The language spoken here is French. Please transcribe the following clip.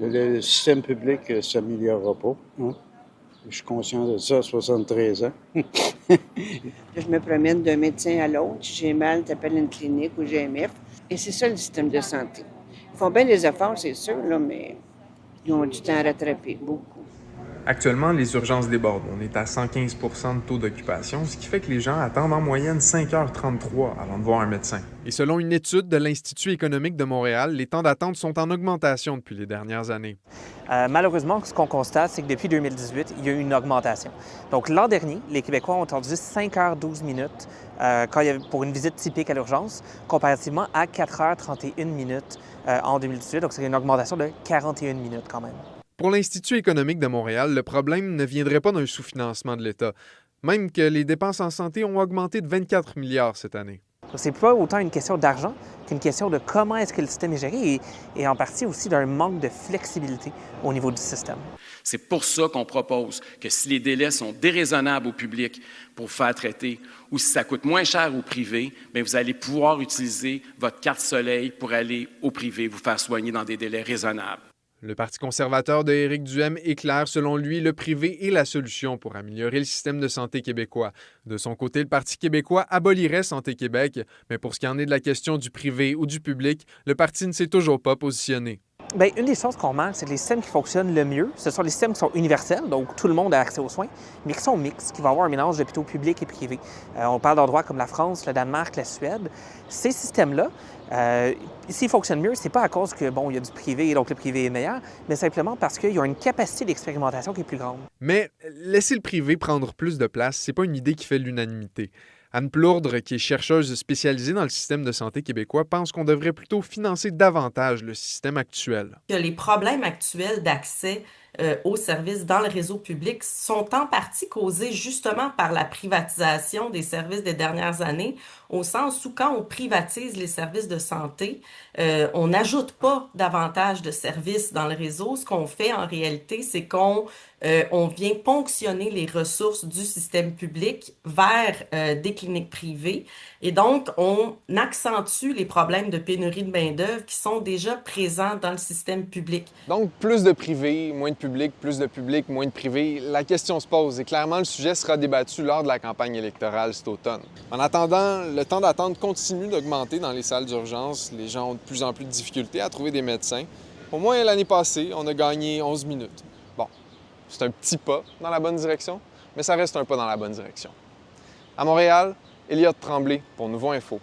Le système public ne s'améliorera pas. Hein. Je suis conscient de ça à 73 ans. Je me promène d'un médecin à l'autre. Si j'ai mal, t'appelles une clinique ou j'ai un MF. Et c'est ça le système de santé. Ils font bien des efforts, c'est sûr, là, mais ils ont du temps à rattraper, beaucoup. Actuellement, les urgences débordent. On est à 115 % de taux d'occupation, ce qui fait que les gens attendent en moyenne 5h33 avant de voir un médecin. Et selon une étude de l'Institut économique de Montréal, les temps d'attente sont en augmentation depuis les dernières années. Malheureusement, ce qu'on constate, c'est que depuis 2018, il y a eu une augmentation. Donc, l'an dernier, les Québécois ont attendu 5h12 minutes pour une visite typique à l'urgence, comparativement à 4h31 minutes en 2018. Donc, c'est une augmentation de 41 minutes quand même. Pour l'Institut économique de Montréal, le problème ne viendrait pas d'un sous-financement de l'État, même que les dépenses en santé ont augmenté de 24 milliards cette année. C'est pas autant une question d'argent qu'une question de comment est-ce que le système est géré et en partie aussi d'un manque de flexibilité au niveau du système. C'est pour ça qu'on propose que si les délais sont déraisonnables au public pour vous faire traiter ou si ça coûte moins cher au privé, bien vous allez pouvoir utiliser votre carte Soleil pour aller au privé, vous faire soigner dans des délais raisonnables. Le Parti conservateur de Éric Duhem est clair, selon lui, le privé est la solution pour améliorer le système de santé québécois. De son côté, le Parti québécois abolirait Santé Québec, mais pour ce qui en est de la question du privé ou du public, le parti ne s'est toujours pas positionné. Bien, une des choses qu'on remarque, c'est que les systèmes qui fonctionnent le mieux, ce sont les systèmes qui sont universels, donc tout le monde a accès aux soins, mais qui sont mixtes, qui vont avoir un mélange d'hôpitaux publics et privés. On parle d'endroits comme la France, le Danemark, la Suède. Ces systèmes-là, s'ils fonctionnent mieux, c'est pas à cause que, il y a du privé et donc le privé est meilleur, mais simplement parce qu'ils ont une capacité d'expérimentation qui est plus grande. Mais laisser le privé prendre plus de place, c'est pas une idée qui fait l'unanimité. Anne Plourdre, qui est chercheuse spécialisée dans le système de santé québécois, pense qu'on devrait plutôt financer davantage le système actuel. Les problèmes actuels d'accès aux services dans le réseau public sont en partie causés justement par la privatisation des services des dernières années, au sens où quand on privatise les services de santé, on n'ajoute pas davantage de services dans le réseau. Ce qu'on fait en réalité, c'est qu'on vient ponctionner les ressources du système public vers des cliniques privées et donc on accentue les problèmes de pénurie de main-d'œuvre qui sont déjà présents dans le système public. Donc, plus de privé, moins de public, moins de privé. La question se pose et clairement, le sujet sera débattu lors de la campagne électorale cet automne. En attendant, le temps d'attente continue d'augmenter dans les salles d'urgence. Les gens ont de plus en plus de difficultés à trouver des médecins. Au moins, l'année passée, on a gagné 11 minutes. Bon, c'est un petit pas dans la bonne direction, mais ça reste un pas dans la bonne direction. À Montréal, Elliott Tremblay pour Nouveau Info.